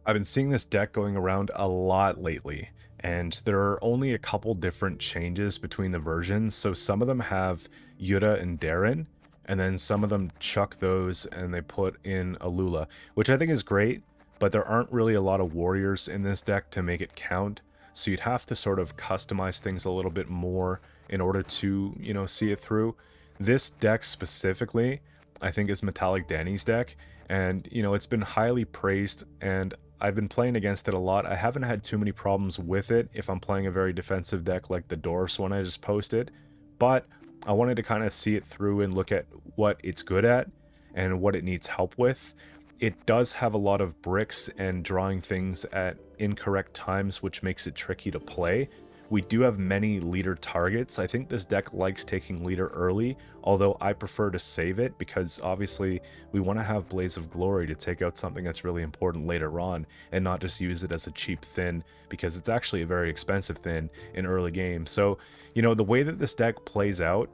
I've been seeing this deck going around a lot lately, and there are only a couple different changes between the versions. So some of them have Yuta and Darren, and then some of them chuck those and they put in Ulula, which I think is great, but there aren't really a lot of warriors in this deck to make it count. So you'd have to sort of customize things a little bit more in order to, see it through. This deck specifically, I think is MetallicDanny's deck, and it's been highly praised, and I've been playing against it a lot. I haven't had too many problems with it if I'm playing a very defensive deck like the Dwarfs one I just posted, but I wanted to kind of see it through and look at what it's good at and what it needs help with. It does have a lot of bricks and drawing things at incorrect times, which makes it tricky to play. We do have many leader targets. I think this deck likes taking leader early, although I prefer to save it because obviously we want to have Blaze of Glory to take out something that's really important later on and not just use it as a cheap thin, because it's actually a very expensive thin in early game. So, the way that this deck plays out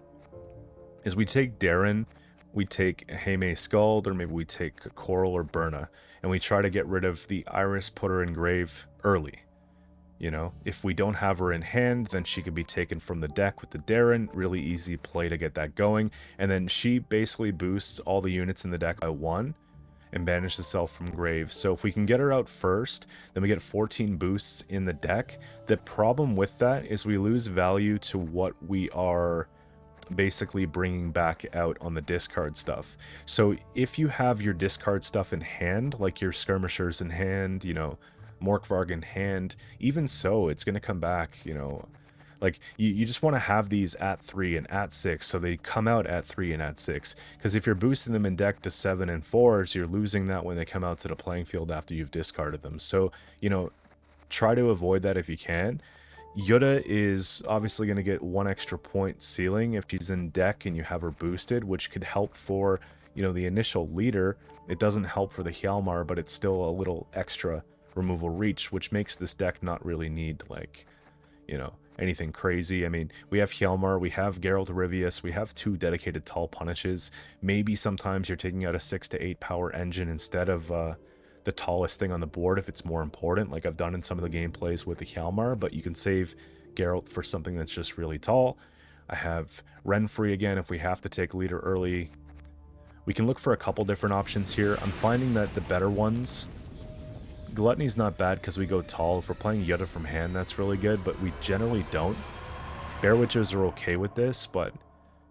is we take Darren, we take Heime Skald, or maybe we take Coral or Berna, and we try to get rid of the Iris, put her in grave early. If we don't have her in hand, then she could be taken from the deck with the Darren. Really easy play to get that going. And then she basically boosts all the units in the deck by 1 and banishes herself from grave. So if we can get her out first, then we get 14 boosts in the deck. The problem with that is we lose value to what we are basically bringing back out on the discard stuff. So if you have your discard stuff in hand, like your skirmishers in hand, Morkvarg in hand, even so, it's going to come back, like you just want to have these at 3 and at 6, so they come out at 3 and at 6, because if you're boosting them in deck to 7 and 4s, you're losing that when they come out to the playing field after you've discarded them. So, try to avoid that if you can. Yuta is obviously going to get 1 extra point ceiling if she's in deck and you have her boosted, which could help for, the initial leader. It doesn't help for the Hjalmar, but it's still a little extra removal reach, which makes this deck not really need, like, anything crazy. I mean, we have Hjalmar, we have Geralt of Rivius, we have 2 dedicated tall punishes. Maybe sometimes you're taking out a 6 to 8 power engine instead of the tallest thing on the board if it's more important, like I've done in some of the gameplays with the Hjalmar, but you can save Geralt for something that's just really tall. I have Renfrey again if we have to take leader early. We can look for a couple different options here. I'm finding that the better ones, Gluttony's not bad because we go tall. If we're playing Yuta from hand, that's really good, but we generally don't. Bear Witches are okay with this, but,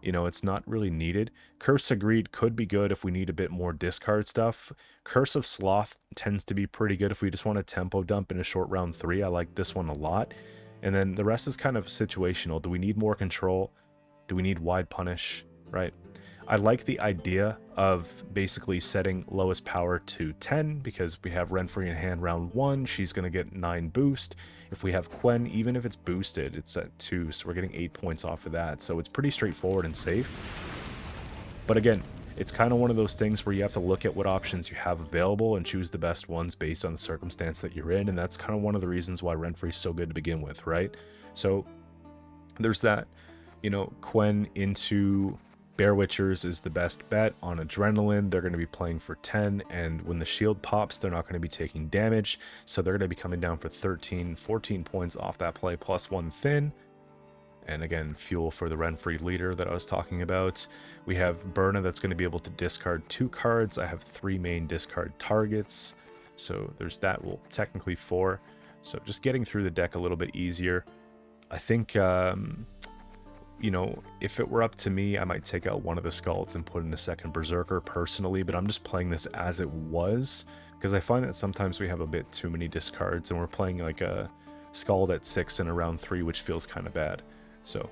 it's not really needed. Curse of Greed could be good if we need a bit more discard stuff. Curse of Sloth tends to be pretty good if we just want a tempo dump in a short round 3. I like this one a lot. And then the rest is kind of situational. Do we need more control? Do we need wide punish? Right? I like the idea of basically setting lowest power to 10 because we have Renfrey in hand round 1. She's going to get 9 boost. If we have Quen, even if it's boosted, it's at 2, so we're getting 8 points off of that. So it's pretty straightforward and safe. But again, it's kind of one of those things where you have to look at what options you have available and choose the best ones based on the circumstance that you're in. And that's kind of one of the reasons why Renfrey's so good to begin with, right? So there's that, Quen into Bear Witchers is the best bet on Adrenaline. They're going to be playing for 10, and when the shield pops, they're not going to be taking damage, so they're going to be coming down for 13, 14 points off that play, plus 1 thin. And again, fuel for the Renfrey leader that I was talking about. We have Berna that's going to be able to discard 2 cards. I have 3 main discard targets, so there's that. Well, technically 4. So just getting through the deck a little bit easier. I think if it were up to me, I might take out one of the skulls and put in a second Berserker personally, but I'm just playing this as it was, because I find that sometimes we have a bit too many discards, and we're playing like a Skald at 6 in a round 3, which feels kind of bad. So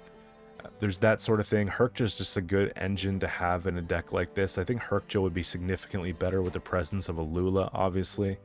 there's that sort of thing. Herkja's just a good engine to have in a deck like this. I think Herkja would be significantly better with the presence of Ulula, obviously,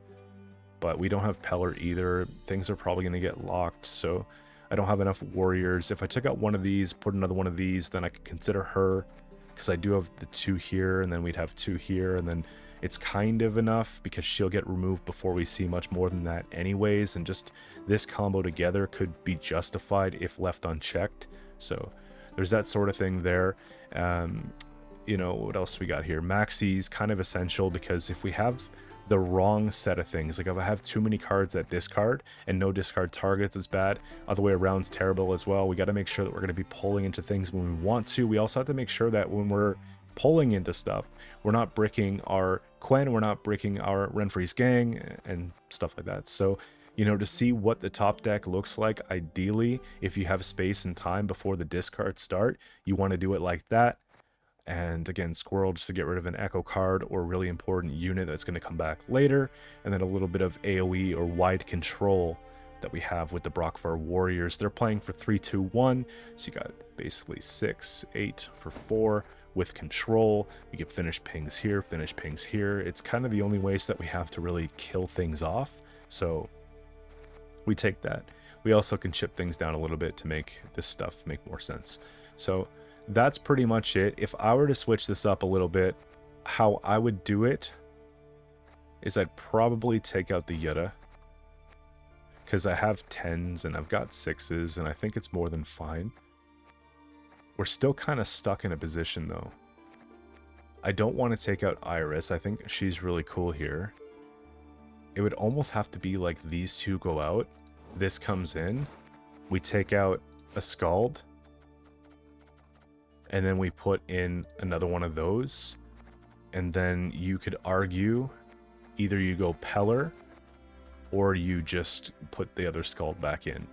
but we don't have Pellar either. Things are probably going to get locked, so I don't have enough warriors. If I took out one of these, put another one of these, then I could consider her, because I do have the 2 here, and then we'd have 2 here, and then it's kind of enough because she'll get removed before we see much more than that anyways, and just this combo together could be justified if left unchecked. So there's that sort of thing there. What else we got here? Maxi's kind of essential, because if we have the wrong set of things. Like if I have too many cards that discard and no discard targets is bad. Other way around's terrible as well. We got to make sure that we're going to be pulling into things when we want to. We also have to make sure that when we're pulling into stuff, we're not bricking our Quen, we're not bricking our Renfri's gang and stuff like that. So, you know, to see what the top deck looks like, ideally, if you have space and time before the discards start, you want to do it like that. And again, Squirrel just to get rid of an echo card or really important unit that's going to come back later. And then a little bit of AoE or wide control that we have with the Brockvar Warriors. They're playing for 3, 2, 1. So you got basically 6, 8 for 4 with control. You get finish pings here, finish pings here. It's kind of the only ways that we have to really kill things off. So we take that. We also can chip things down a little bit to make this stuff make more sense. So that's pretty much it. If I were to switch this up a little bit, how I would do it is I'd probably take out the Yutta, because I have 10s and I've got 6s and I think it's more than fine. We're still kind of stuck in a position though. I don't want to take out Iris. I think she's really cool here. It would almost have to be like these two go out. This comes in. We take out a Skald. And then we put in another one of those. And then you could argue either you go Peller or you just put the other Skald back in.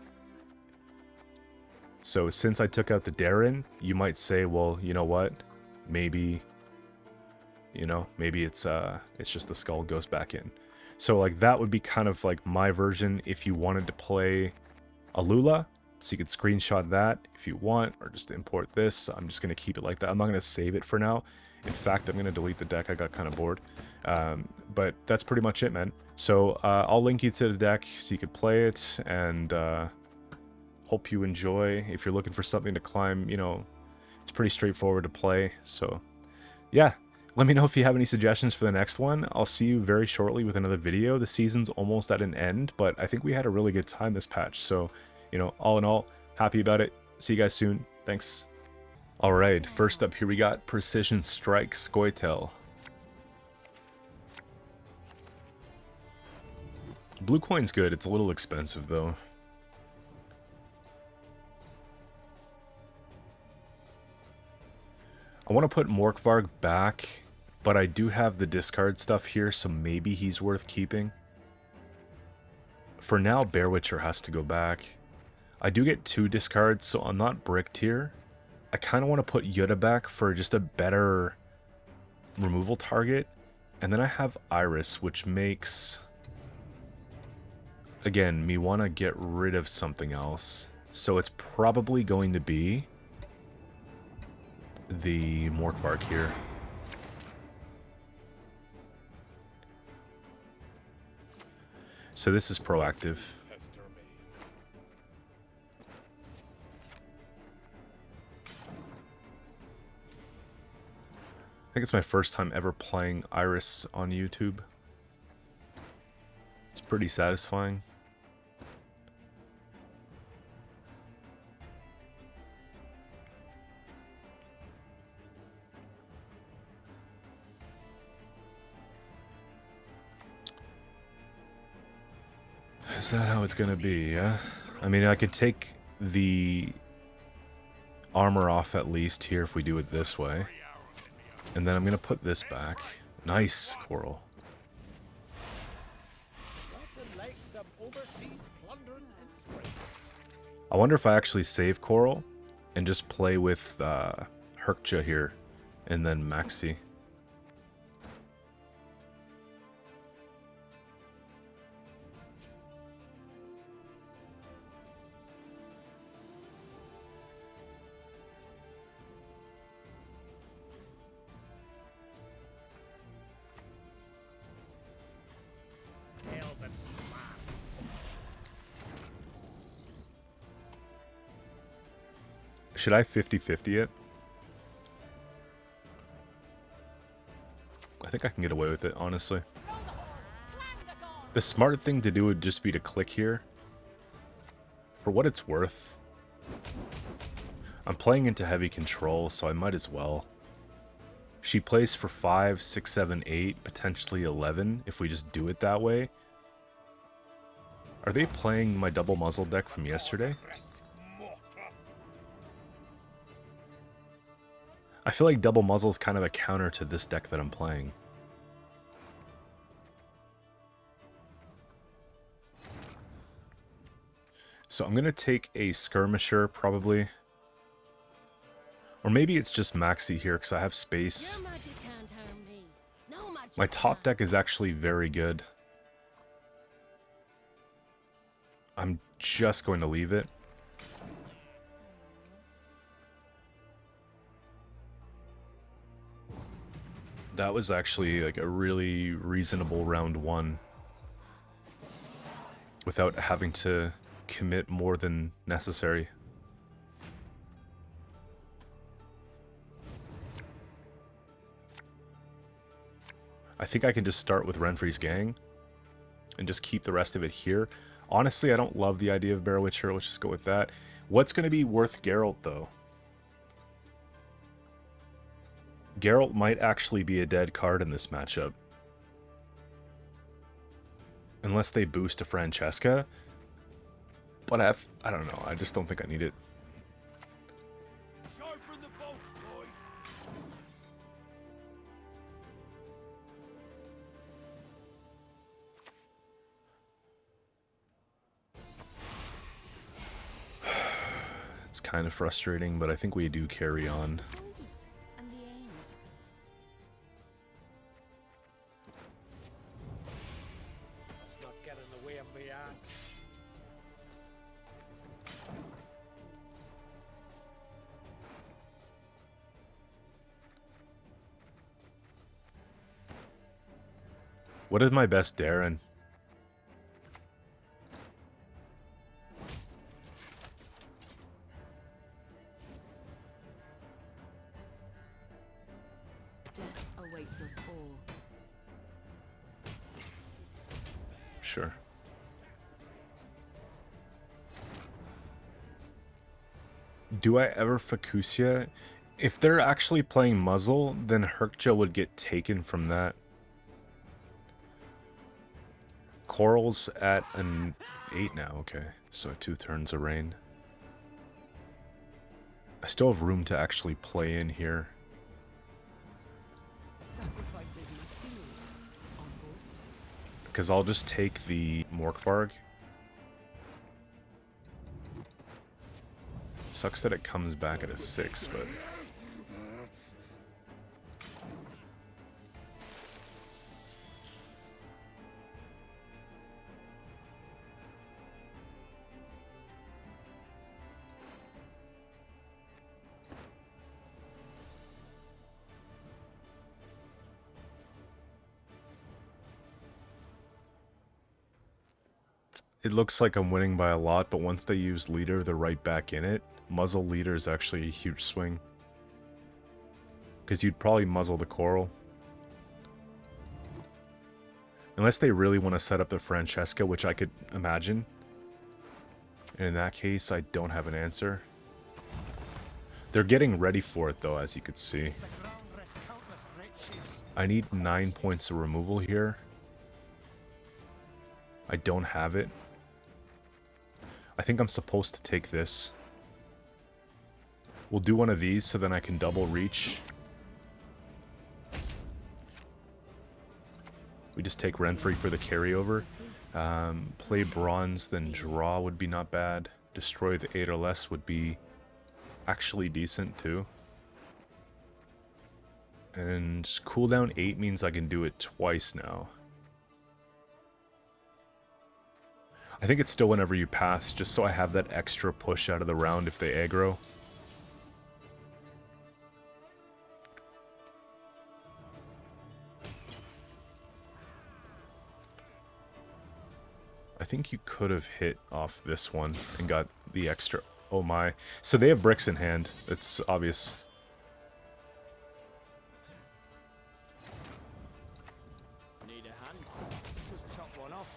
So since I took out the Darren, you might say, well, you know what? Maybe, you know, maybe it's just the Skald goes back in. So like that would be kind of like my version if you wanted to play Ulula. So you could screenshot that if you want, or just import this. I'm just going to keep it like that. I'm not going to save it for now. In fact, I'm going to delete the deck. I got kind of bored. But that's pretty much it, man. So I'll link you to the deck so you could play it, and hope you enjoy. If you're looking for something to climb, you know, it's pretty straightforward to play. So yeah, let me know if you have any suggestions for the next one. I'll see you very shortly with another video. The season's almost at an end, but I think we had a really good time this patch. So, you know, all in all, happy about it. See you guys soon. Thanks. All right, first up here we got Precision Strike Scoia'tael. Blue coin's good. It's a little expensive though. I want to put Morkvarg back, but I do have the discard stuff here, so maybe he's worth keeping. For now, Bear Witcher has to go back. I do get 2 discards, so I'm not bricked here. I kind of want to put Yutta back for just a better removal target. And then I have Iris, which makes, again, me want to get rid of something else. So it's probably going to be the Morkvarg here. So this is proactive. I think it's my first time ever playing Iris on YouTube. It's pretty satisfying. Is that how it's gonna be, yeah? I mean, I could take the armor off at least here if we do it this way. And then I'm gonna put this back. Nice, Coral. I wonder if I actually save Coral and just play with Herkja here and then Maxi. Should I 50-50 it? I think I can get away with it, honestly. The smart thing to do would just be to click here. For what it's worth. I'm playing into heavy control, so I might as well. She plays for 5, 6, 7, 8, potentially 11 if we just do it that way. Are they playing my double muzzle deck from yesterday? I feel like double muzzle is kind of a counter to this deck that I'm playing. So I'm going to take a Skirmisher, probably. Or maybe it's just Maxi here, because I have space. My top deck is actually very good. I'm just going to leave it. That was actually like a really reasonable round one. Without having to commit more than necessary. I think I can just start with Renfri's Gang and just keep the rest of it here. Honestly, I don't love the idea of Bear Witcher. Let's just go with that. What's going to be worth Geralt, though? Geralt might actually be a dead card in this matchup. Unless they boost to Francesca. But I don't know. I just don't think I need it. Sharpen the bolts, boys. It's kind of frustrating, but I think we do carry on. Let's not get in the way of me axe. What is my best Darren? Death awaits us all. Sure. Do I ever Fukusia? If they're actually playing Muzzle, then Herkja would get taken from that. Coral's at an 8 now, okay. So 2 turns of rain. I still have room to actually play in here. Sacrifices must be made on both sides. Because I'll just take the Morkvarg. Sucks that it comes back at a 6, but... It looks like I'm winning by a lot, but once they use leader, they're right back in it. Muzzle leader is actually a huge swing. Because you'd probably muzzle the Coral. Unless they really want to set up the Francesca, which I could imagine. And in that case, I don't have an answer. They're getting ready for it, though, as you could see. I need 9 points of removal here. I don't have it. I think I'm supposed to take this. We'll do one of these so then I can double reach. We just take Renfri for the carryover. Play bronze, then draw would be not bad. Destroy the 8 or less would be actually decent too. And cooldown 8 means I can do it twice now. I think it's still whenever you pass, just so I have that extra push out of the round if they aggro. I think you could have hit off this one and got the extra... Oh my. So they have bricks in hand. It's obvious. Need a hand? Just chop one off.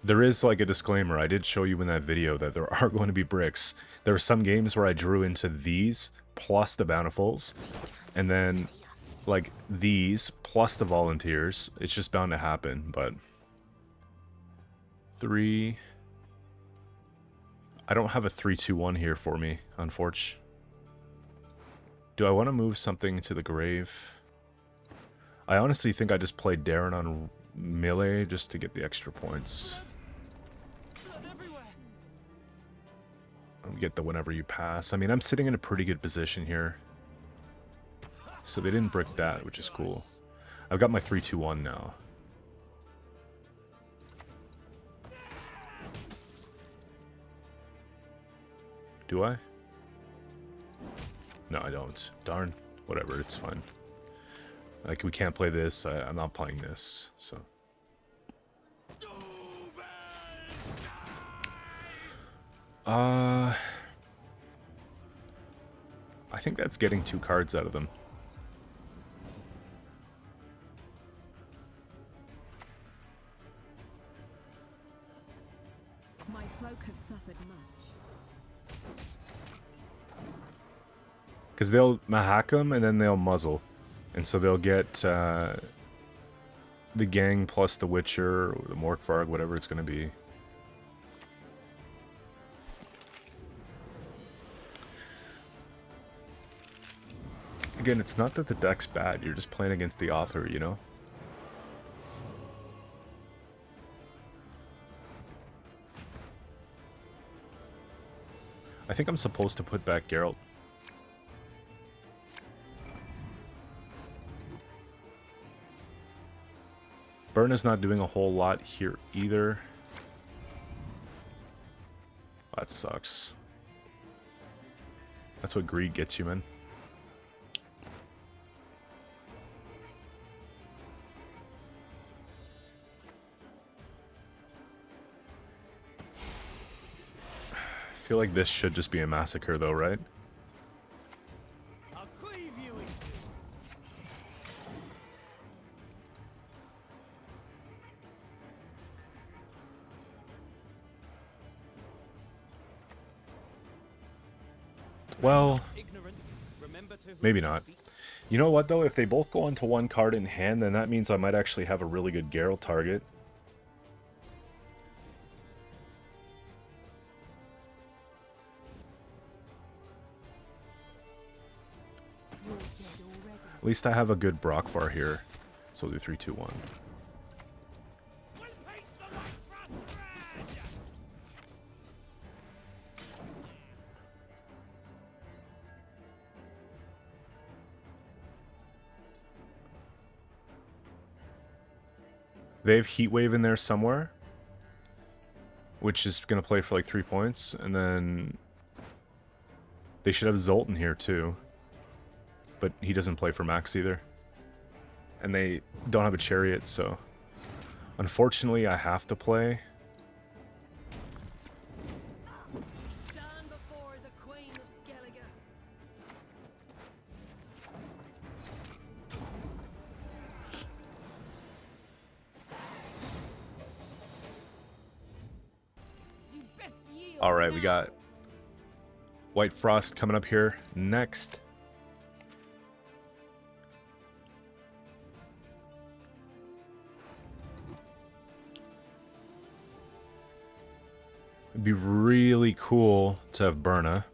There is like a disclaimer. I did show you in that video that there are going to be bricks. There are some games where I drew into these, plus the bountifuls, and then like these plus the volunteers. It's just bound to happen, but 3. I don't have a 3-2-1 here for me, unfortunately. Do I want to move something to the grave? I honestly think I just played Darren on melee just to get the extra points. Get the whenever you pass. I mean, I'm sitting in a pretty good position here. So they didn't brick that, which is cool. I've got my 3-2-1 now. Do I? No, I don't. Darn. Whatever, it's fine. Like, we can't play this. I'm not playing this, so. I think that's getting 2 cards out of them. My folk have suffered much. Because they'll Mahak them and then they'll muzzle. And so they'll get the gang plus the Witcher, or the Morkvarg, whatever it's going to be. Again, it's not that the deck's bad, you're just playing against the author, you know? I think I'm supposed to put back Geralt. Berna's not doing a whole lot here either. That sucks. That's what greed gets you, man. I feel like this should just be a massacre though, right? I'll cleave you in two. Well, Ignorant. Remember to maybe not. You know what though? If they both go onto 1 card in hand, then that means I might actually have a really good Geralt target. At least I have a good Brockvar here. So we'll do 3-2-1. We'll paint the white frost red. They have Heatwave in there somewhere, which is going to play for like 3 points, and then they should have Zolt in here too, but he doesn't play for max either, and they don't have a Chariot, so unfortunately I have to play. Stand before the Queen of Skellige. You best yield All right, we now. got White Frost coming up here next. It'd be really cool to have Berna.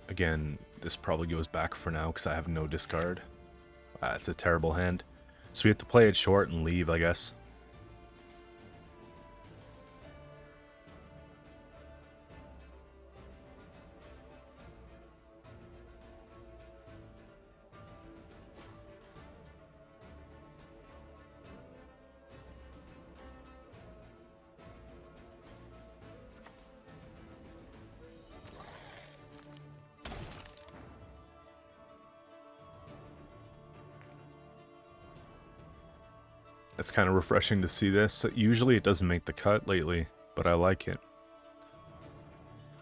Again, this probably goes back for now because I have no discard. It's a terrible hand. So we have to play it short and leave, I guess. It's kind of refreshing to see this. Usually it doesn't make the cut lately, but I like it.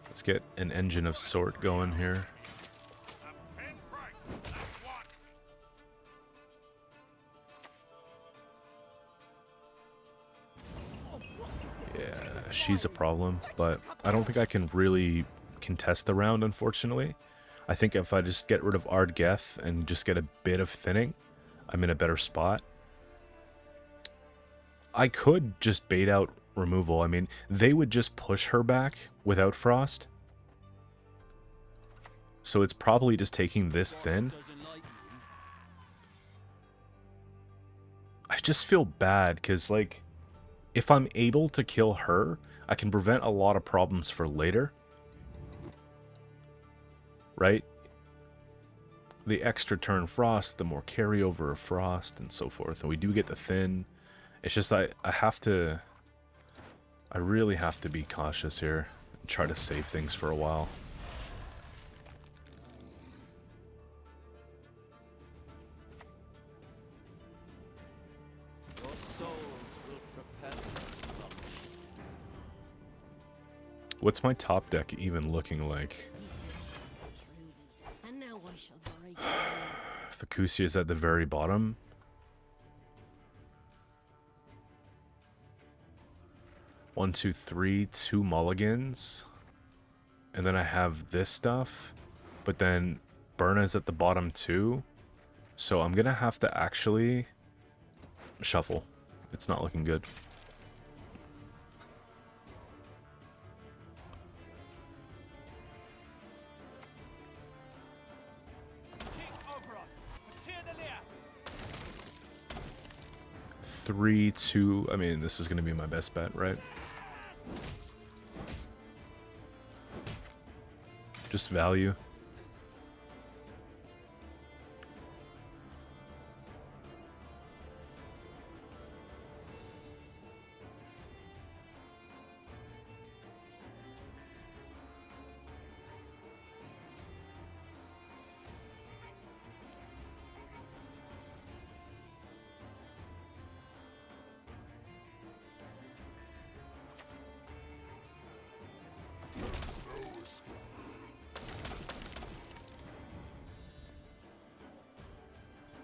Let's get an engine of sort going here. Yeah, she's a problem, but I don't think I can really contest the round, unfortunately. I think if I just get rid of Ysgith and just get a bit of thinning, I'm in a better spot. I could just bait out removal. I mean, they would just push her back without Frost. So it's probably just taking this thin. I just feel bad because, like, if I'm able to kill her, I can prevent a lot of problems for later. Right? The extra turn Frost, the more carryover of Frost, and so forth. And we do get the thin. It's just I really have to be cautious here and try to save things for a while. Your souls will prepare for lunch. What's my top deck even looking like? Truly. And now I shall break. Fukusia is at the very bottom. One, two, three, 2 mulligans. And then I have this stuff. But then Burna's at the bottom too. So I'm gonna have to actually shuffle. It's not looking good. King Oberon, return the lair. 3, 2. I mean, this is gonna be my best bet, right? Just value.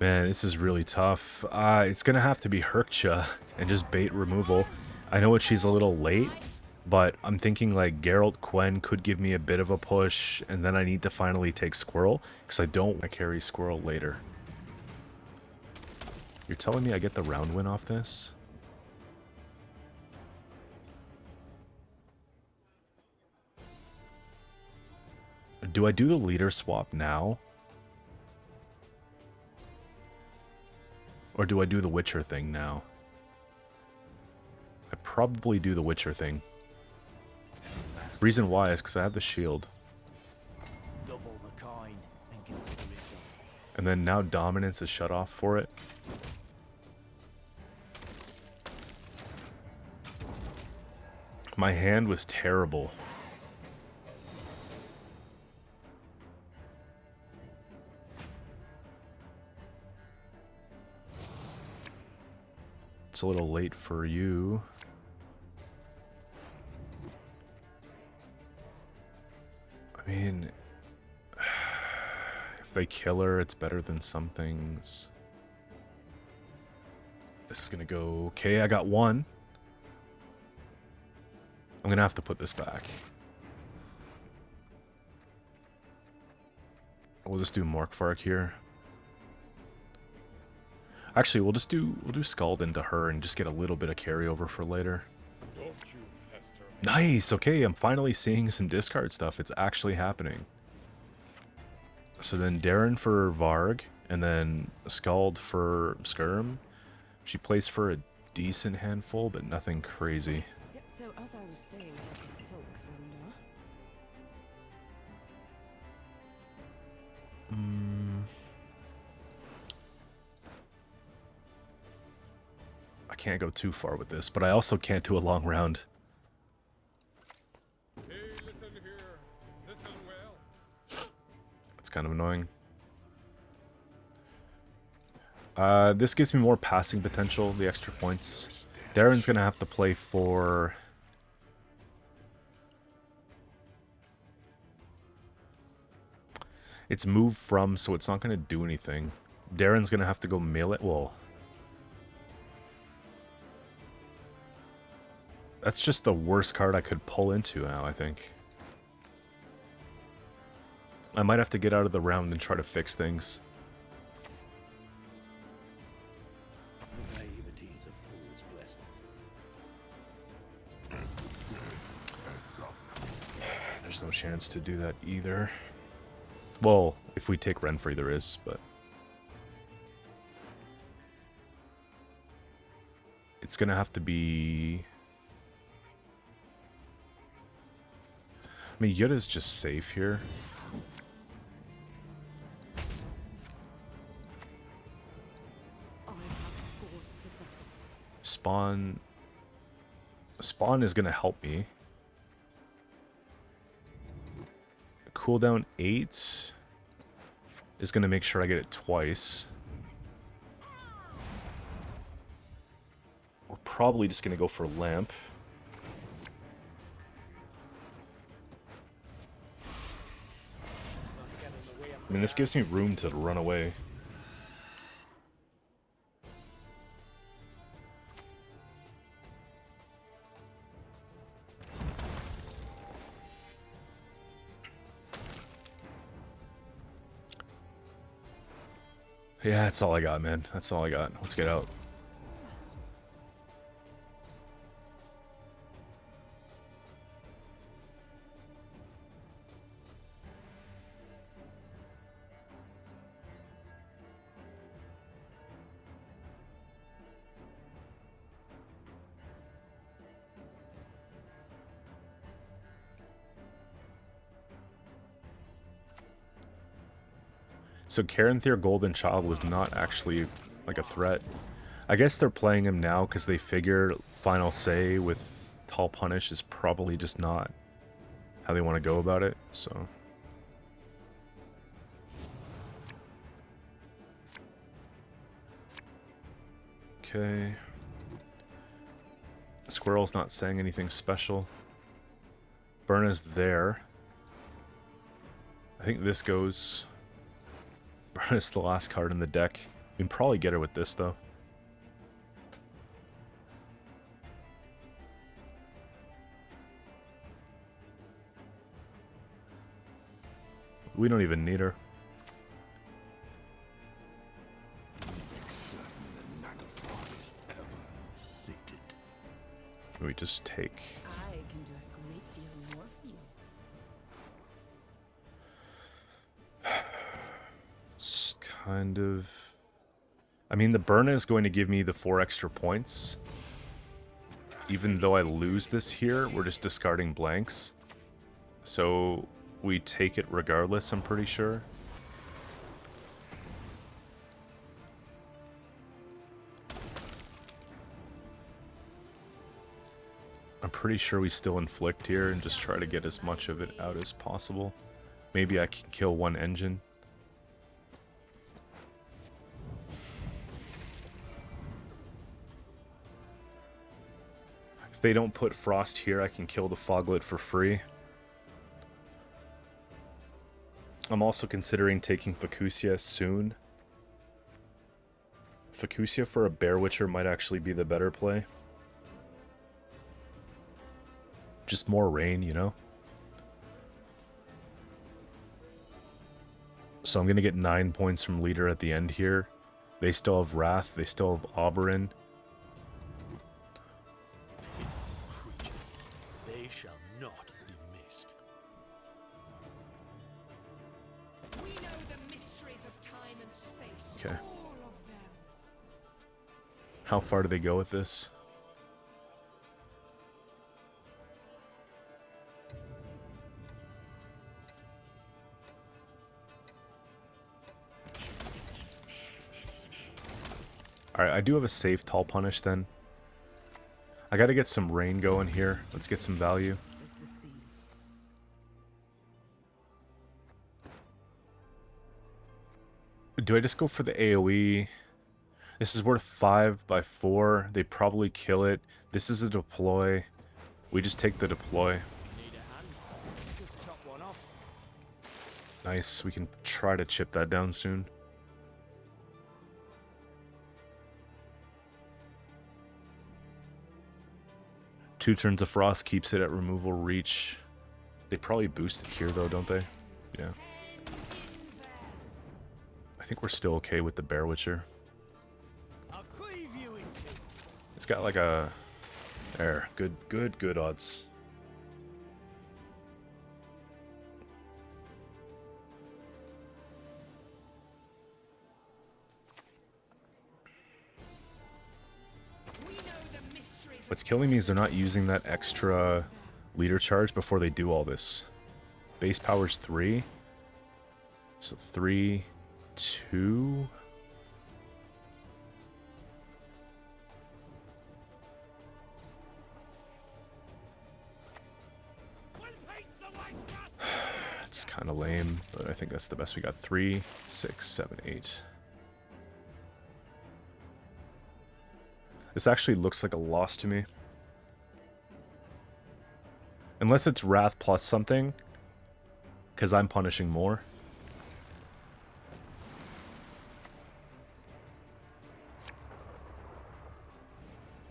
Man, this is really tough. It's gonna have to be Herkcha and just bait removal. I know she's a little late, but I'm thinking like Geralt Quen could give me a bit of a push, and then I need to finally take Squirrel, because I don't want to carry Squirrel later. You're telling me I get the round win off this? Do I do the leader swap now? Or do I do the Witcher thing now? I probably do the Witcher thing. Reason why is because I have the shield. Double the coin and consider it done. And then now Dominance is shut off for it. My hand was terrible. It's a little late for you. I mean, if they kill her, it's better than some things. This is gonna go... Okay, I got one. I'm gonna have to put this back. We'll just do Morkvark here. Actually, we'll do Scald into her and just get a little bit of carryover for later. Nice. Okay, I'm finally seeing some discard stuff. It's actually happening. So then Darren for Varg, and then Scald for Skirm. She plays for a decent handful, but nothing crazy. Yeah, so as I was saying about the silk calendar. I can't go too far with this, but I also can't do a long round. Hey, listen here. Listen well. It's kind of annoying. This gives me more passing potential, the extra points. Darren's gonna have to play for... It's move from, so it's not gonna do anything. Darren's gonna have to go melee. Well... That's just the worst card I could pull into now, I think. I might have to get out of the round and try to fix things. Naivety is a fool's blessing. There's no chance to do that either. Well, if we take Renfrey, there is, but... It's gonna have to be... I mean, Yuta's just safe here. I have scores to settle. Spawn... Spawn is gonna help me. Cooldown 8 is gonna make sure I get it twice. We're probably just gonna go for Lamp. I mean, this gives me room to run away. Yeah, that's all I got, man. That's all I got. Let's get out. So Caranthir Golden Child was not actually like a threat. I guess they're playing him now because they figure Final Say with Tall Punish is probably just not how they want to go about it, so... Okay... Squirrel's not saying anything special. Burna's there. I think this goes... Burna's the last card in the deck. We can probably get her with this, though. We don't even need her. We just take... I can do a great deal more for you. It's kind of... I mean, the Burna is going to give me the 4 extra points. Even though I lose this here, we're just discarding blanks. So we take it regardless, I'm pretty sure. I'm pretty sure we still inflict here and just try to get as much of it out as possible. Maybe I can kill one engine. If they don't put Frost here, I can kill the Foglet for free. I'm also considering taking Fucusia soon. Fucusia for a Bear Witcher might actually be the better play. Just more rain, you know? So I'm going to get 9 points from Leader at the end here. They still have Wrath. They still have Oberyn. Creatures, they shall not be missed. We know the mysteries of time and space. Okay. All of them. How far do they go with this? Alright, I do have a safe Tall Punish then. I gotta get some rain going here. Let's get some value. This is the sea. Do I just go for the AoE? This is worth 5 by 4. They probably kill it. This is a deploy. We just take the deploy. Need a hand? Just chop one off. Nice. We can try to chip that down soon. Two turns of Frost keeps it at removal reach. They probably boost it here though, don't they? Yeah. I think we're still okay with the Bear Witcher. I'll cleave you in two. It's got like a... There. Good odds. What's killing me is they're not using that extra leader charge before they do all this. Base power's 3. So 3, 2... It's kind of lame, but I think that's the best we got. 3, 6, 7, 8. This actually looks like a loss to me. Unless it's Wrath plus something, because I'm punishing more.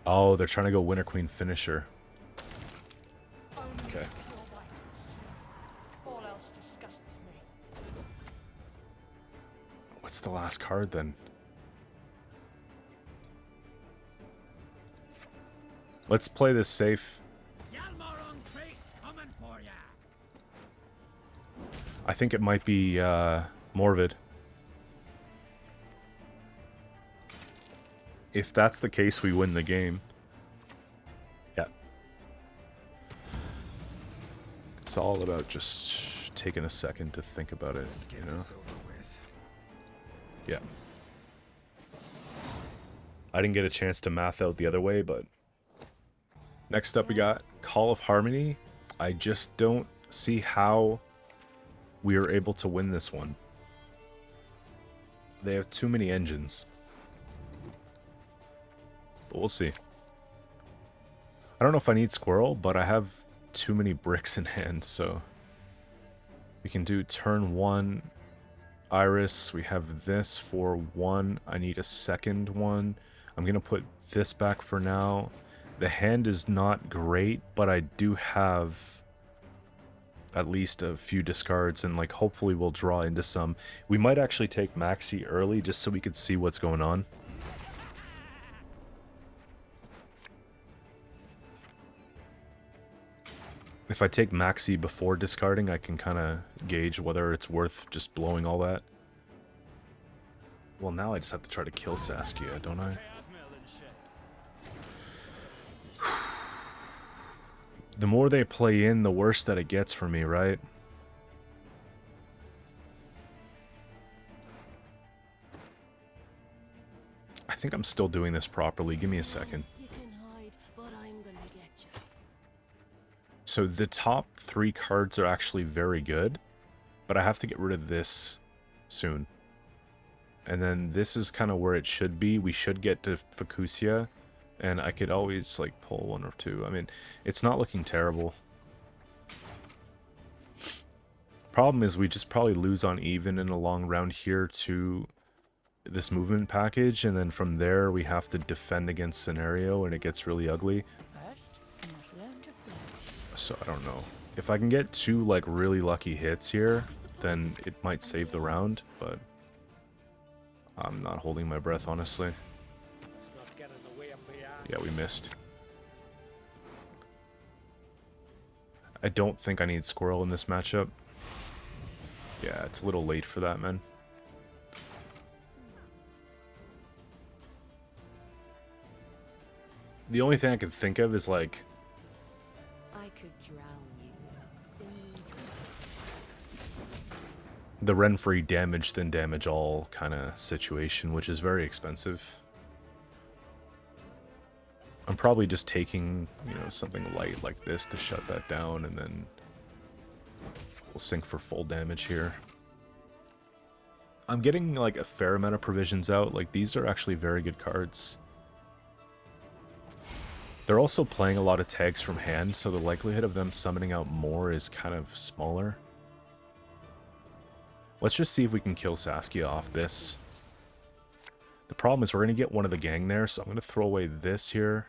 Oh, they're trying to go Winter Queen finisher. Okay. What's the last card then? Let's play this safe. I think it might be Morvid. If that's the case, we win the game. Yeah. It's all about just taking a second to think about it, you know? Yeah. I didn't get a chance to math out the other way, but... Next up we got Call of Harmony. I just don't see how we are able to win this one. They have too many engines. But we'll see. I don't know if I need Squirrel, but I have too many bricks in hand, so... We can do turn 1 Iris. We have this for 1. I need a second one. I'm going to put this back for now. The hand is not great, but I do have at least a few discards, and like hopefully we'll draw into some. We might actually take Maxi early just so we could see what's going on. If I take Maxi before discarding, I can kind of gauge whether it's worth just blowing all that. Well, now I just have to try to kill Saskia, don't I? The more they play in, the worse that it gets for me, right? I think I'm still doing this properly. Give me a second. You can hide, but I'm gonna get you. So the top 3 cards are actually very good, but I have to get rid of this soon. And then this is kind of where it should be. We should get to Fukusia. And I could always, like, pull 1 or 2. I mean, it's not looking terrible. Problem is, we just probably lose on even in a long round here to this movement package. And then from there, we have to defend against scenario, and it gets really ugly. So, I don't know. If I can get 2, like, really lucky hits here, then it might save the round. But I'm not holding my breath, honestly. Yeah, we missed. I don't think I need Squirrel in this matchup. Yeah, it's a little late for that, man. The only thing I can think of is, like... I could drown you in a single drop. the Renfree damage then damage all kind of situation, which is very expensive. I'm probably just taking, you know, something light like this to shut that down, and then we'll sink for full damage here. I'm getting, like, a fair amount of provisions out. Like, these are actually very good cards. They're also playing a lot of tags from hand, so the likelihood of them summoning out more is kind of smaller. Let's just see if we can kill Saskia off this. The problem is we're going to get one of the gang there, so I'm going to throw away this here.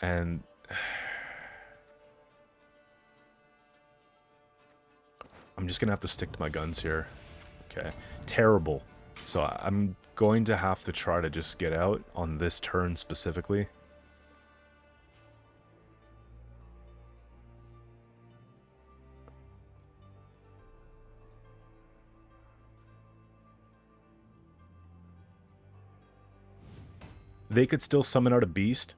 And... I'm just going to have to stick to my guns here. Okay. Terrible. So I'm going to have to try to just get out on this turn specifically. They could still summon out a beast.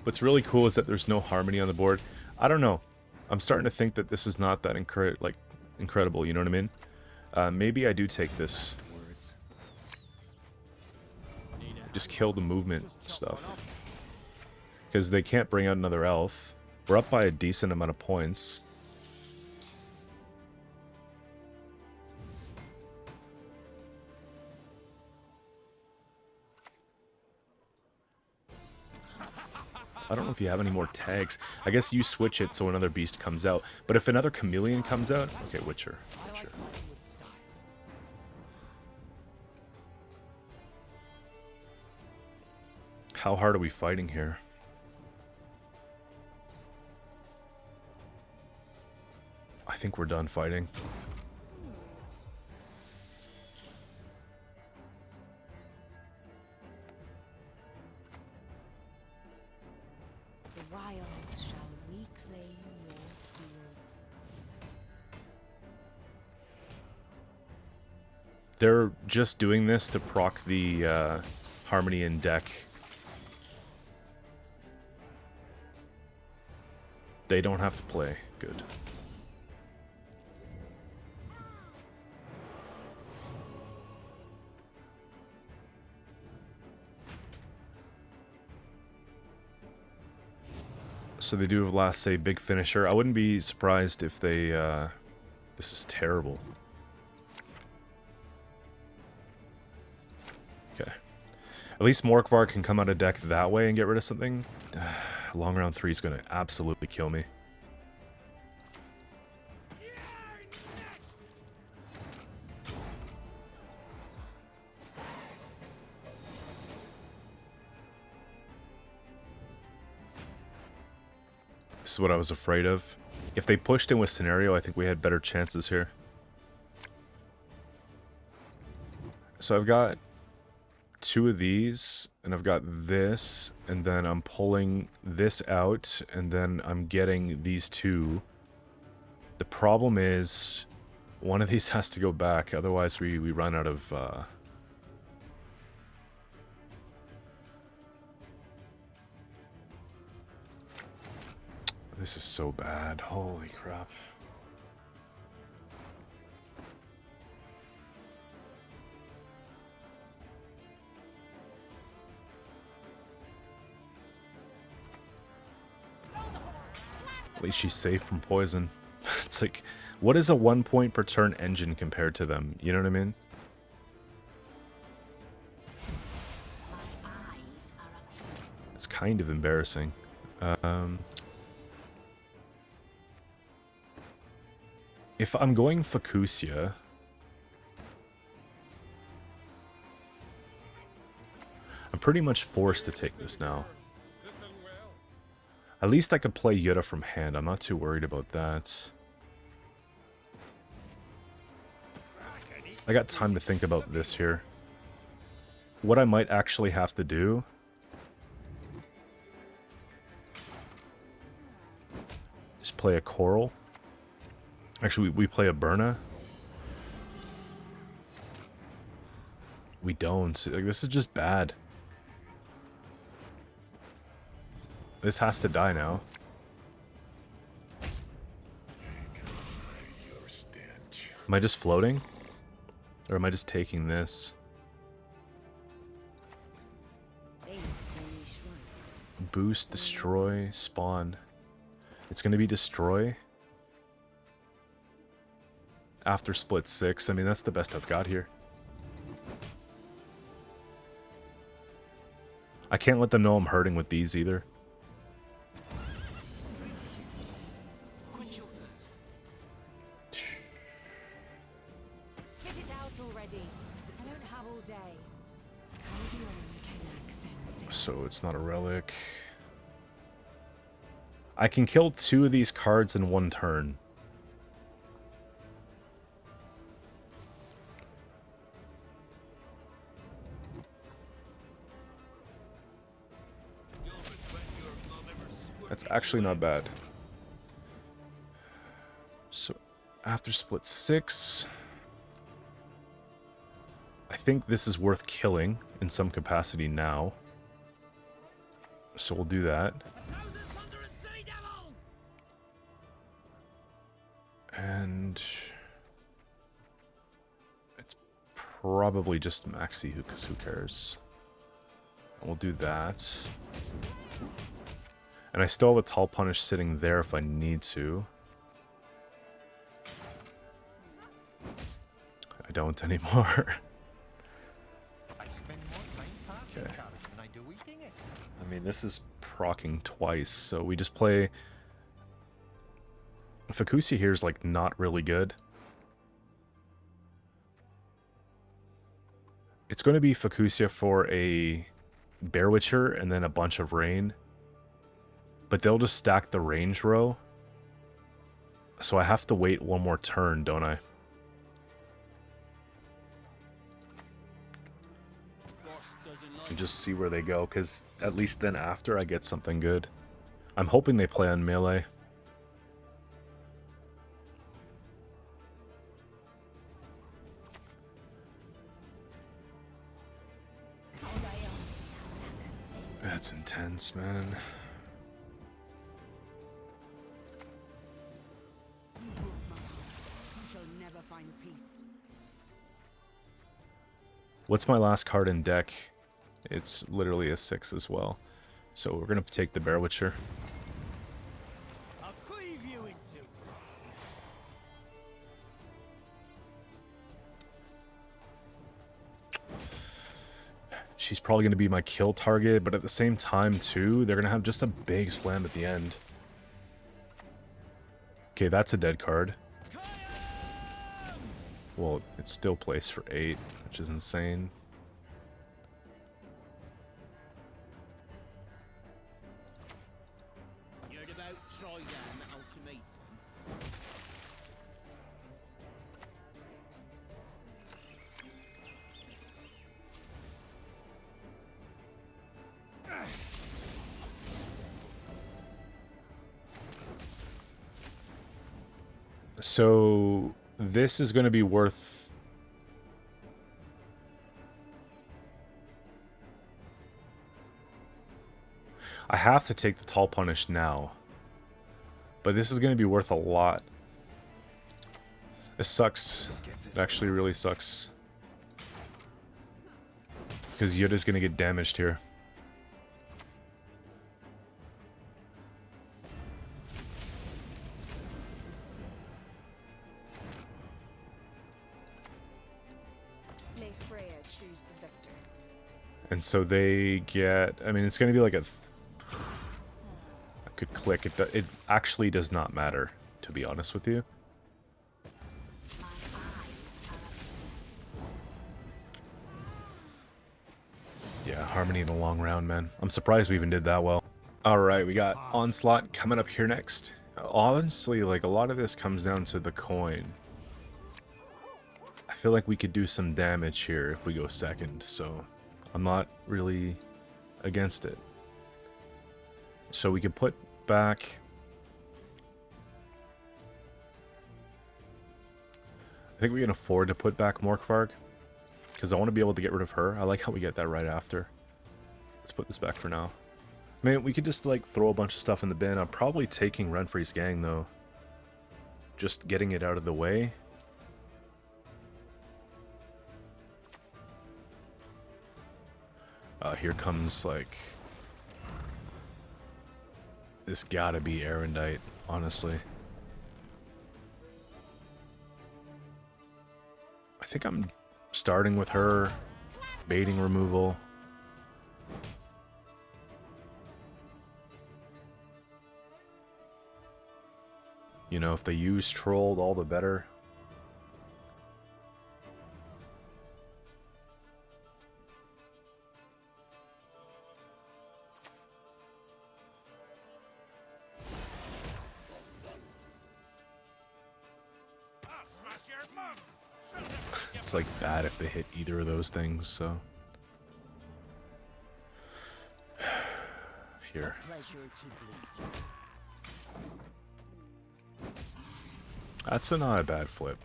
What's really cool is that there's no harmony on the board. I don't know. I'm starting to think that this is not that incredible, you know what I mean? Maybe I do take this. Just kill the movement stuff. Because they can't bring out another elf. We're up by a decent amount of points. I don't know if you have any more tags. I guess you switch it so another beast comes out. But if another chameleon comes out... Okay, Witcher. How hard are we fighting here? I think we're done fighting. The wilds shall reclaim your fields. They're just doing this to proc the harmony in deck. They don't have to play. Good. So they do have last say big finisher. I wouldn't be surprised if they this is terrible. Okay. At least Morkvar can come out of deck that way and get rid of something. Long round 3 is going to absolutely kill me. This is what I was afraid of. If they pushed in with Scenario, I think we had better chances here. So I've got 2 of these, and I've got this, and then I'm pulling this out, and then I'm getting these 2. The problem is, one of these has to go back, otherwise we run out of... This is so bad. Holy crap. At least she's safe from poison. It's like, what is a 1 point per turn engine compared to them? You know what I mean? It's kind of embarrassing. If I'm going Fukusia, I'm pretty much forced to take this now. At least I could play Yuta from hand. I'm not too worried about that. I got time to think about this here. What I might actually have to do is play a Coral. Actually, we play a Burna. We don't. Like, this is just bad. This has to die now. Am I just floating? Or am I just taking this? Boost, destroy, spawn. It's gonna be destroy. After split 6, I mean, that's the best I've got here. I can't let them know I'm hurting with these either. Quench your thirst. Spit it out already. I don't have all day. How do you Qcento? so it's not a relic. I can kill 2 of these cards in 1 turn. That's actually not bad. So, after split 6, I think this is worth killing in some capacity now. So we'll do that. And it's probably just Maxi, because who cares? And we'll do that. And I still have a Tall Punish sitting there if I need to. I don't anymore. Okay. I mean, this is proccing twice, so we just play... Fukusia here is, like, not really good. It's going to be Fukusia for a Bear Witcher and then a bunch of rain. But they'll just stack the range row. So I have to wait 1 more turn, don't I? And just see where they go, because at least then after I get something good. I'm hoping they play on melee. That's intense, man. What's my last card in deck? It's literally a 6 as well. So we're gonna take the Bear Witcher. I'll cleave you in two. She's probably gonna be my kill target, but at the same time too, they're gonna have just a big slam at the end. Okay, that's a dead card. Well, it still plays for 8, which is insane. You heard about Troy Ultimatum? So this is going to be worth... I have to take the Tall Punish now. But this is going to be worth a lot. This sucks. It actually really sucks. Because Yoda's going to get damaged here. And so they get... I mean, it's going to be like a... I could click. It actually does not matter, to be honest with you. Yeah, Harmony in a long round, man. I'm surprised we even did that well. Alright, we got Onslaught coming up here next. Honestly, like, a lot of this comes down to the coin. I feel like we could do some damage here if we go second, so... I'm not really against it. So we could put back... I think we can afford to put back Morkvarg. Because I want to be able to get rid of her. I like how we get that right after. Let's put this back for now. Man, we could just like throw a bunch of stuff in the bin. I'm probably taking Renfri's gang though. Just getting it out of the way. Here comes, like... This gotta be Erendite, honestly. I think I'm starting with her. Baiting removal. You know, if they use Trolled, all the better. it's like bad if they hit either of those things, so. Here. That's not a bad flip.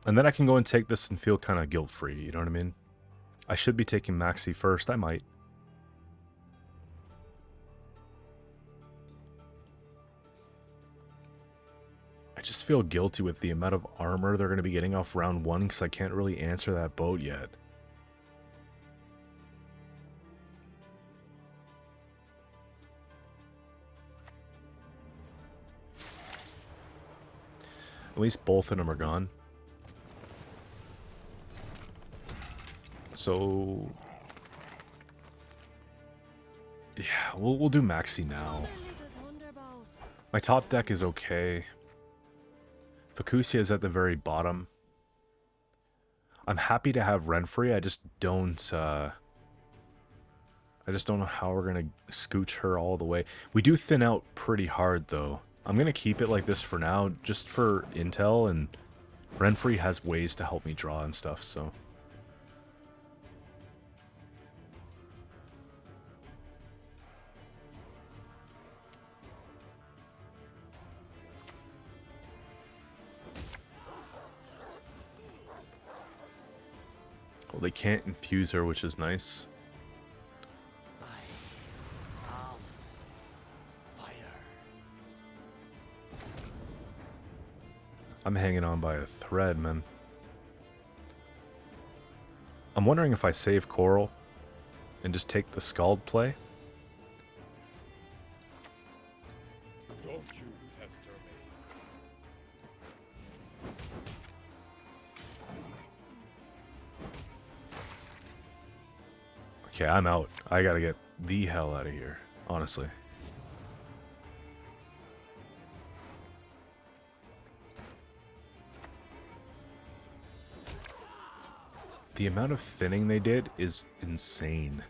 And then I can go and take this and feel kind of guilt-free, you know what I mean? I should be taking Maxi first, I might. I just feel guilty with the amount of armor they're going to be getting off round 1 because I can't really answer that boat yet. At least both of them are gone. So yeah, we'll do Maxi now. My top deck is okay. Fukusia is at the very bottom. I'm happy to have Renfrey. I just don't know how we're gonna scooch her all the way. We do thin out pretty hard though. I'm gonna keep it like this for now, just for intel, and Renfrey has ways to help me draw and stuff, so. Well, they can't infuse her, which is nice. I'm hanging on by a thread, man. I'm wondering if I save Coral and just take the Scald play. Don't you pester me. Okay, I'm out. I gotta get the hell out of here, honestly. The amount of thinning they did is insane.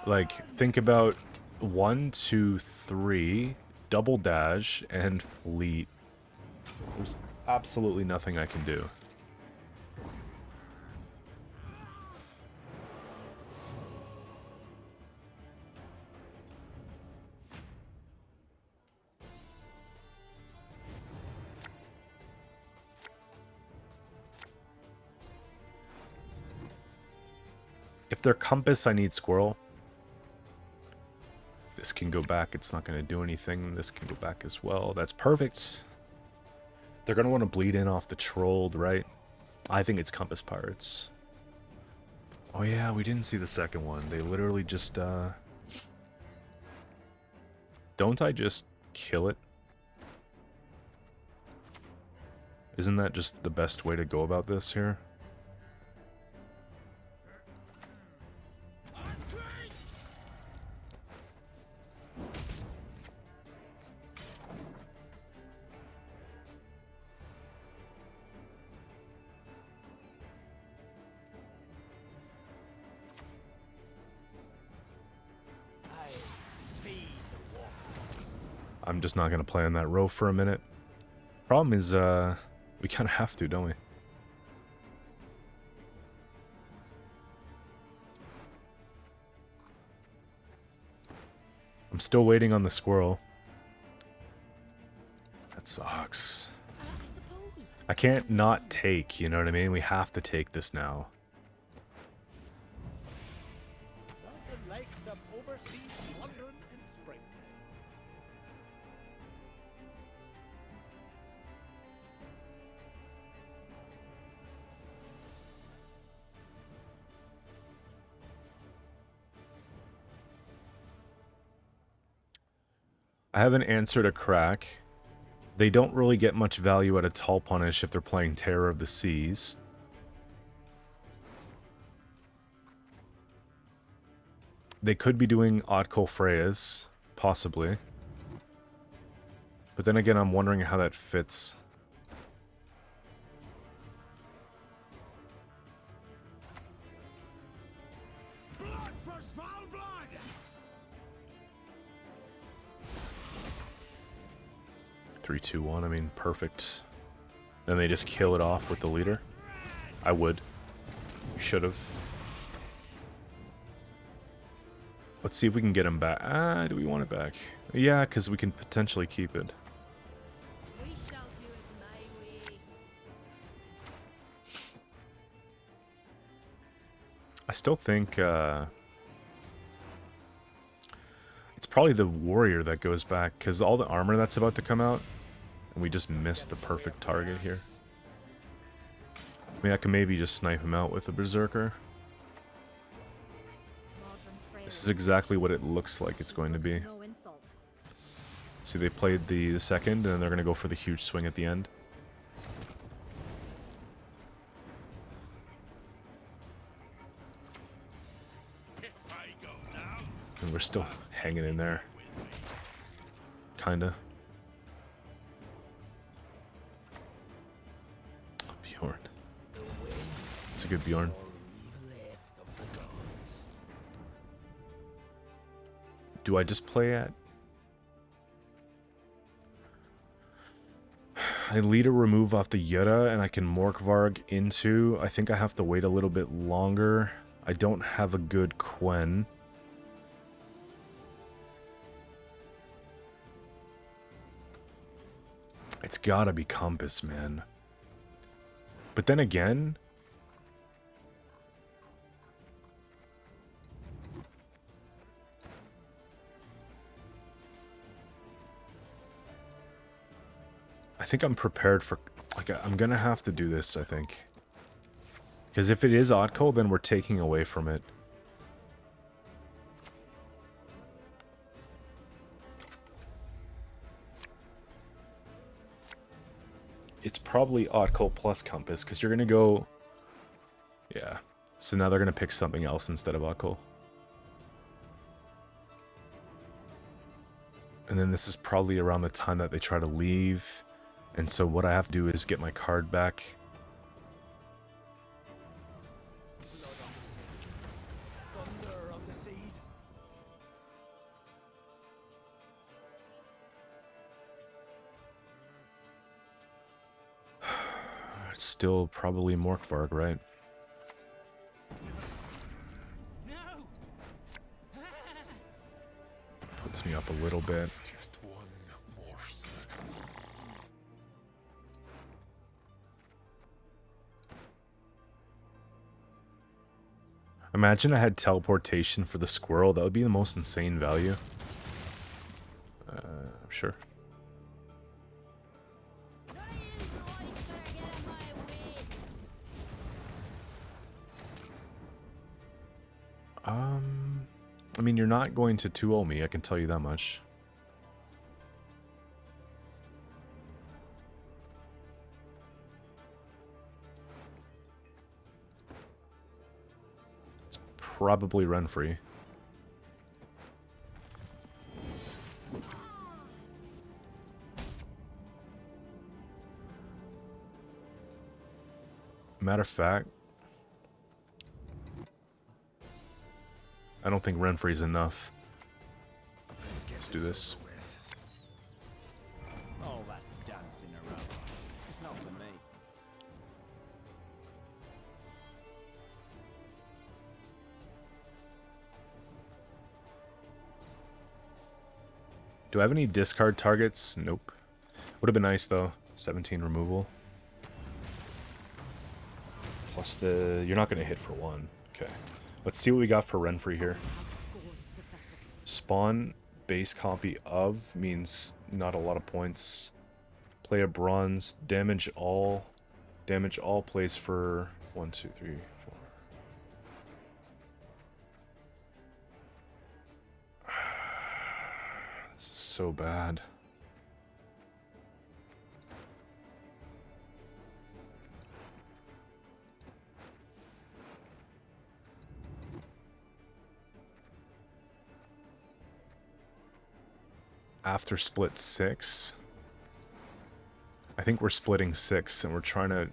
Like, think about 1, 2, 3, double dash, and fleet. There's absolutely nothing I can do. If they're compass, I need squirrel. This can go back. It's not going to do anything. This can go back as well. That's perfect. They're going to want to bleed in off the trolled, right? I think it's compass pirates. Oh yeah, we didn't see the second one. They literally just, Don't I just kill it? Isn't that just the best way to go about this here? I'm just not going to play on that row for a minute. Problem is, we kind of have to, don't we? I'm still waiting on the squirrel. That sucks. I suppose. I can't not take, you know what I mean? We have to take this now. Nothing like some overseas wandering in spring. I haven't answered a crack. They don't really get much value out of Tall Punish if they're playing Terror of the Seas. They could be doing Otko Freyas, possibly. But then again, I'm wondering how that fits. Blood for foul blood! 3, 2, 1, I mean, perfect. Then they just kill it off with the leader. I would. You should have. Let's see if we can get him back. Do we want it back? Yeah, because we can potentially keep it. We shall do it my way. I still think it's probably the warrior that goes back, because all the armor that's about to come out, and we just missed the perfect target here. I mean, I can maybe just snipe him out with the Berserker. This is exactly what it looks like it's going to be. No insult. See, they played the second, and then they're going to go for the huge swing at the end. And we're still hanging in there. Kinda. Bjorn. It's a good Bjorn. Do I just play at? I lead a remove off the Yutta and I can Morkvarg into. I think I have to wait a little bit longer. I don't have a good Quen. It's gotta be Compass, man. But then again, I think I'm prepared for, like, I'm gonna have to do this, I think. Because if it is Otko, then we're taking away from it. It's probably Otko plus Compass, because you're gonna go... Yeah. So now they're gonna pick something else instead of Otko. And then this is probably around the time that they try to leave. And so what I have to do is get my card back. Thunder on the seas. It's still probably Morkvarg, right? No. Puts me up a little bit. Just one more slip. Imagine I had teleportation for the squirrel. That would be the most insane value. Sure. I mean, you're not going to 2-0 me, I can tell you that much. It's probably Renfrey. Matter of fact, I don't think Renfrey's enough. Let's do this. All that dancing around. It's not for me. Do I have any discard targets? Nope. Would have been nice though. 17 removal. Plus the... You're not going to hit for 1. Okay. Let's see what we got for Renfrey here. Spawn base copy of means not a lot of points. Play a bronze. Damage all. Damage all plays for 1, 2, 3, 4. This is so bad. After split 6, I think we're splitting 6 and we're trying to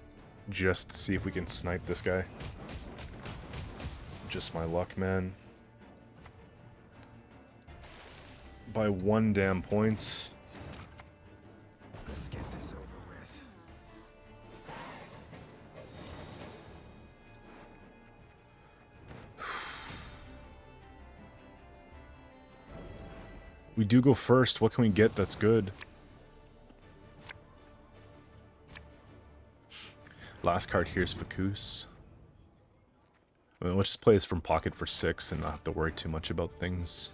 just see if we can snipe this guy. Just my luck, man. By 1 damn point. Let's get this over with. We do go first. What can we get that's good? Last card here is Fakus. I mean, let's just play this from pocket for 6 and not have to worry too much about things.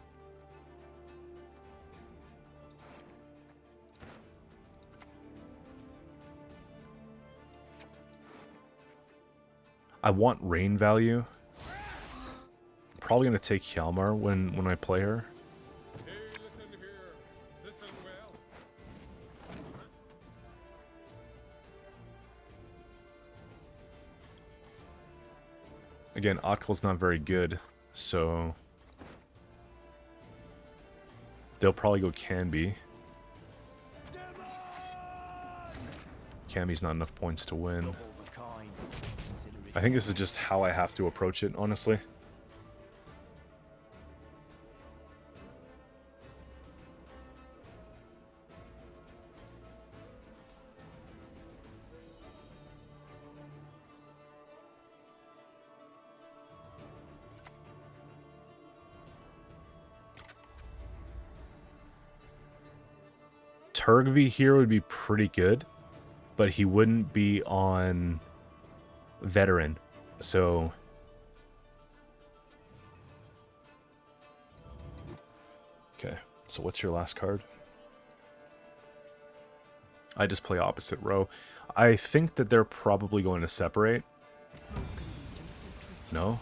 I want rain value. Probably gonna take Hjalmar when I play her. Hey, listen here. Listen well. Again, Otkel's not very good, so they'll probably go Canby. Canby's not enough points to win. I think this is just how I have to approach it, honestly. Turgvi here would be pretty good, but he wouldn't be on veteran, so okay. So what's your last card? I just play opposite row. I think that they're probably going to separate. No?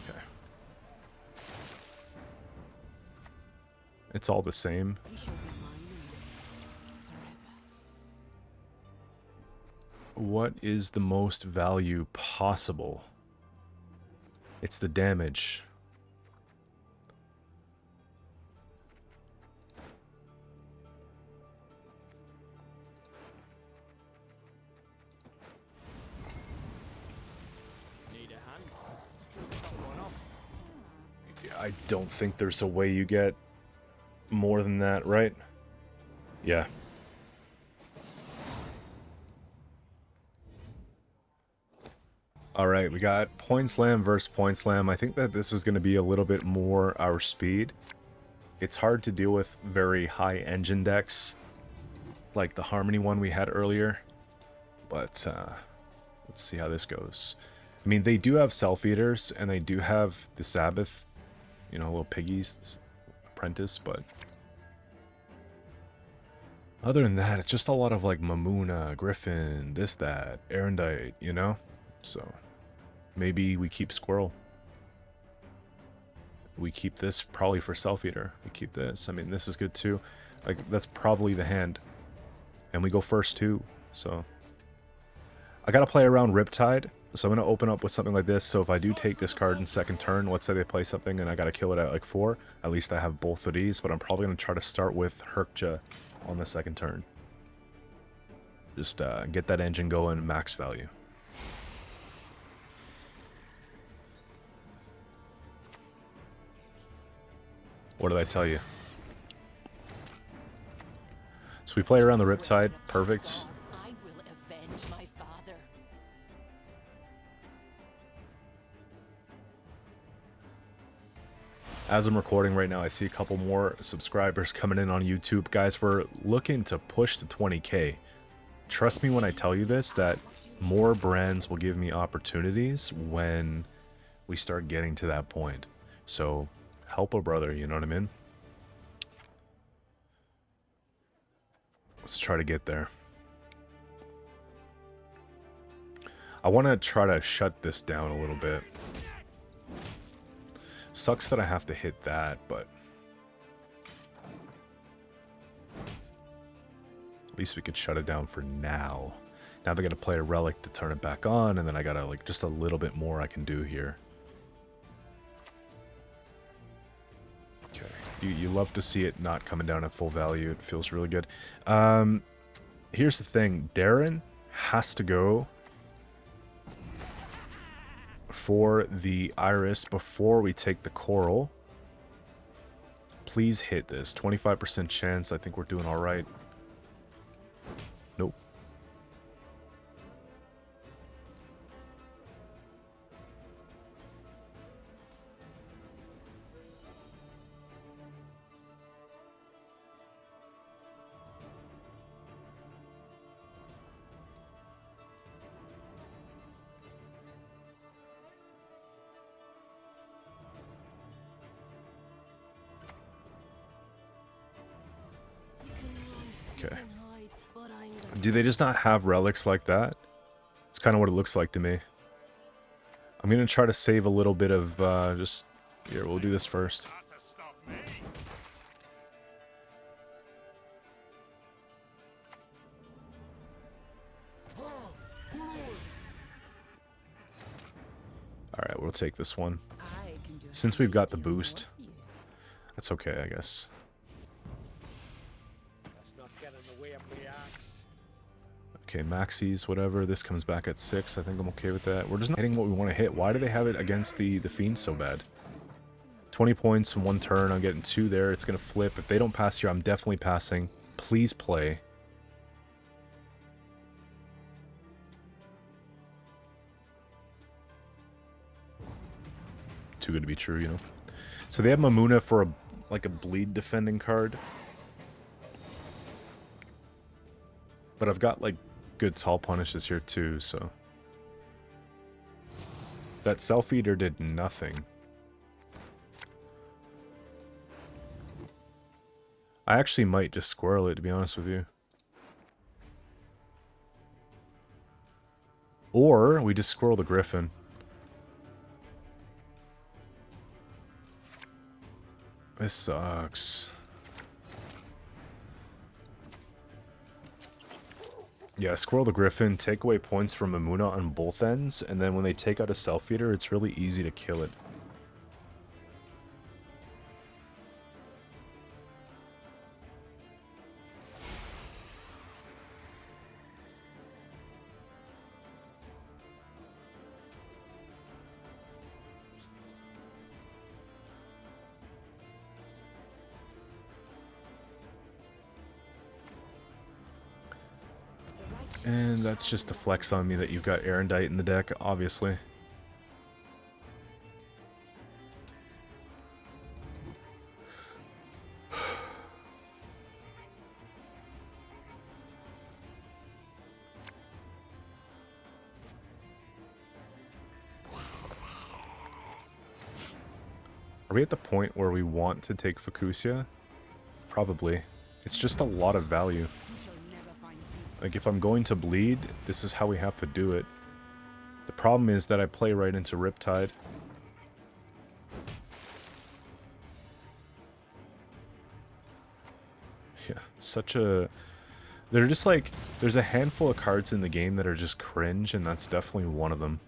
Okay. It's all the same. What is the most value possible? It's the damage. Need a hand? Just chop one off. I don't think there's a way you get more than that, right? Yeah. Alright, we got Point Slam versus Point Slam. I think that this is going to be a little bit more our speed. It's hard to deal with very high engine decks, like the Harmony one we had earlier. But, let's see how this goes. I mean, they do have Self-Eaters, and they do have the Sabbath, you know, little piggies, apprentice, but other than that, it's just a lot of, like, Mamuna, Griffin, this, that, Erendite, you know? So, maybe we keep Squirrel. We keep this probably for Self-Eater. We keep this. I mean, this is good too. Like, that's probably the hand. And we go first too, so. I gotta play around Riptide, so I'm gonna open up with something like this. So if I do take this card in second turn, let's say they play something and I gotta kill it at like 4, at least I have both of these, but I'm probably gonna try to start with Herkja on the second turn. Just get that engine going, max value. What did I tell you? So we play around the Riptide. Perfect. I will avenge my father. As I'm recording right now, I see a couple more subscribers coming in on YouTube. Guys, we're looking to push to 20K. Trust me when I tell you this, that more brands will give me opportunities when we start getting to that point. So help a brother, you know what I mean? Let's try to get there. I want to try to shut this down a little bit. Sucks that I have to hit that, but at least we could shut it down for now. Now they're going to play a relic to turn it back on, and then I got to, like, just a little bit more I can do here. Okay. You love to see it not coming down at full value. It feels really good. Here's the thing. Darren has to go for the Iris before we take the Coral. Please hit this. 25% chance. I think we're doing all right. Nope. Okay. Do they just not have relics like that? It's kind of what it looks like to me. I'm going to try to save a little bit of just... Here, we'll do this first. Alright, we'll take this one. Since we've got the boost. That's okay, I guess. Let's not get in the way of my axe. Okay, maxis, whatever. This comes back at 6. I think I'm okay with that. We're just not hitting what we want to hit. Why do they have it against the Fiend so bad? 20 points in 1 turn. I'm getting 2 there. It's going to flip. If they don't pass here, I'm definitely passing. Please play. Too good to be true, you know. So they have Mamuna for like a bleed defending card. But I've got like good tall punishes here too, so. That Self-Eater did nothing. I actually might just squirrel it, to be honest with you. Or we just squirrel the Griffin. This sucks. Yeah, squirrel the Griffin, take away points from Mamuna on both ends, and then when they take out a Self-Eater, it's really easy to kill it. And that's just a flex on me that you've got Erendite in the deck, obviously. Are we at the point where we want to take Fukusia? Probably. It's just a lot of value. Like, if I'm going to bleed, this is how we have to do it. The problem is that I play right into Riptide. Yeah, such a... They're just like... There's a handful of cards in the game that are just cringe, and that's definitely one of them.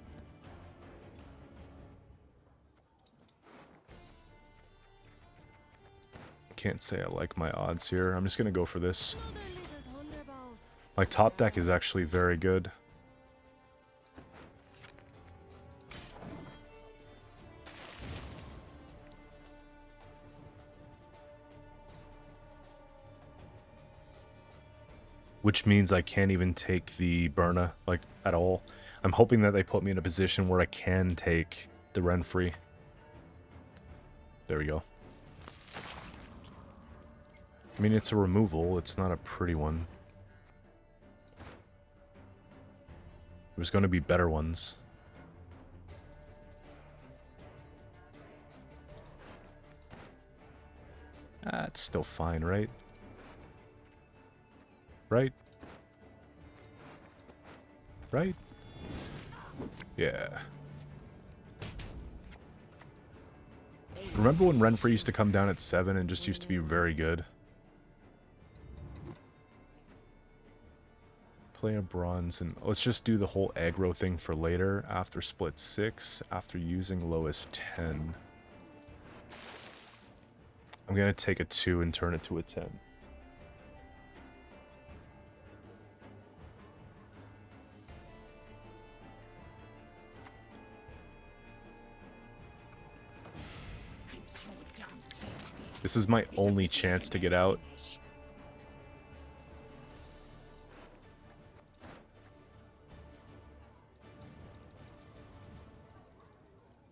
Can't say I like my odds here. I'm just gonna go for this. My top deck is actually very good. Which means I can't even take the Burna, like, at all. I'm hoping that they put me in a position where I can take the Renfree. There we go. I mean, it's a removal. It's not a pretty one. There's going to be better ones. Ah, it's still fine, right? Right? Right? Yeah. Remember when Renfree used to come down at 7 and just used to be very good? Play a bronze, and let's just do the whole aggro thing for later, after split 6, after using lowest 10. I'm gonna take a 2 and turn it to a 10. This is my only chance to get out.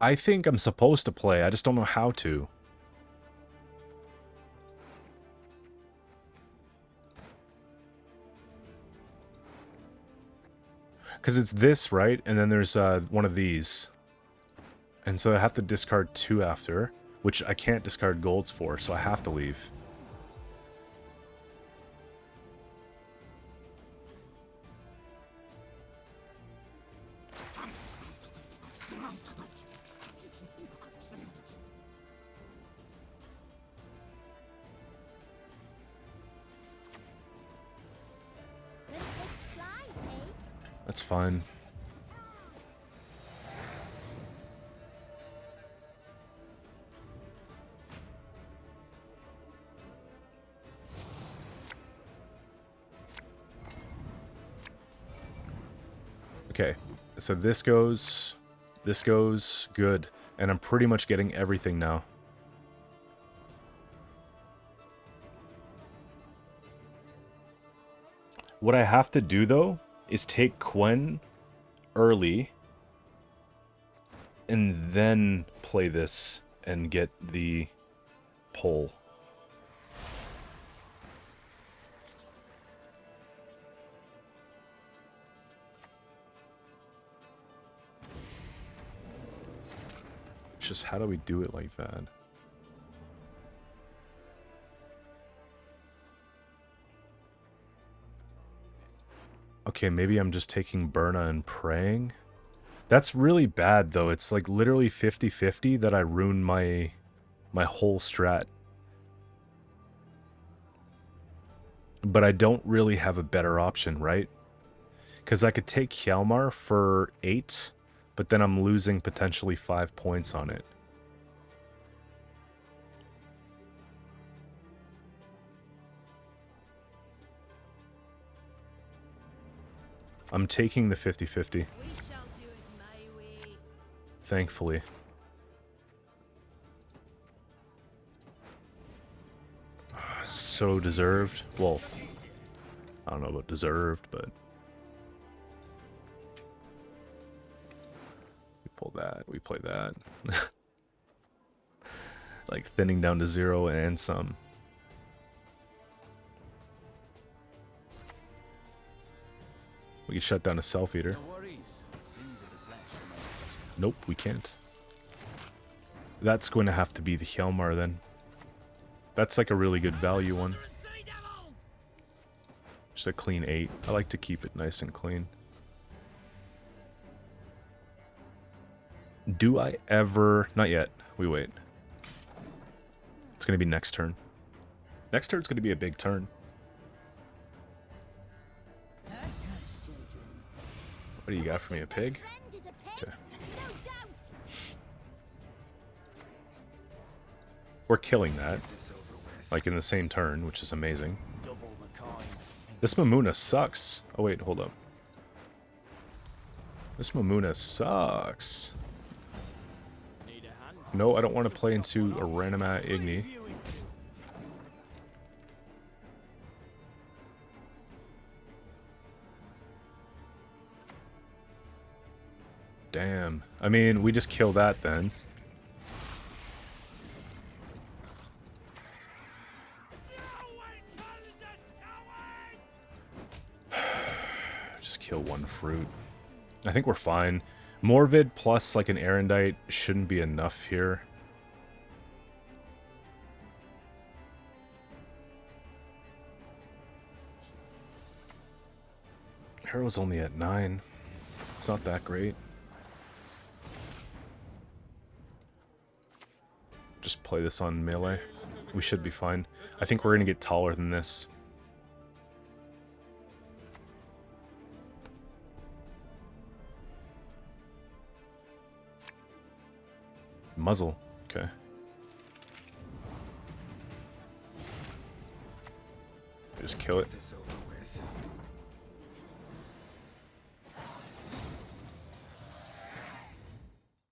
I think I'm supposed to play, I just don't know how to. Because it's this, right? And then there's one of these. And so I have to discard 2 after, which I can't discard golds for, so I have to leave. That's fine. Okay, so this goes good, and I'm pretty much getting everything now. What I have to do, though, is take Quen early, and then play this and get the pull. It's just, how do we do it like that? Okay, maybe I'm just taking Burna and praying. That's really bad, though. It's like literally 50-50 that I ruin my whole strat. But I don't really have a better option, right? Because I could take Hjalmar for 8, but then I'm losing potentially 5 points on it. I'm taking the 50-50. Thankfully. So deserved. Well, I don't know about deserved, but... we pull that, we play that. Like, thinning down to 0 and some. We can shut down a Self-Eater. Nope, we can't. That's going to have to be the Hjalmar then. That's like a really good value one. Just a clean 8. I like to keep it nice and clean. Do I ever... not yet. We wait. It's going to be next turn. Next turn's going to be a big turn. What do you got for me? A pig? Okay. We're killing that. Like in the same turn, which is amazing. This Mamuna sucks. Oh wait, hold up. This Mamuna sucks. No, I don't want to play into a random Igni. Damn. I mean, we just kill that then. Just kill one fruit. I think we're fine. Morvid plus like an Erendite shouldn't be enough here. Arrow's only at 9. It's not that great. Just play this on melee. We should be fine. I think we're gonna get taller than this. Muzzle. Okay. Just kill it.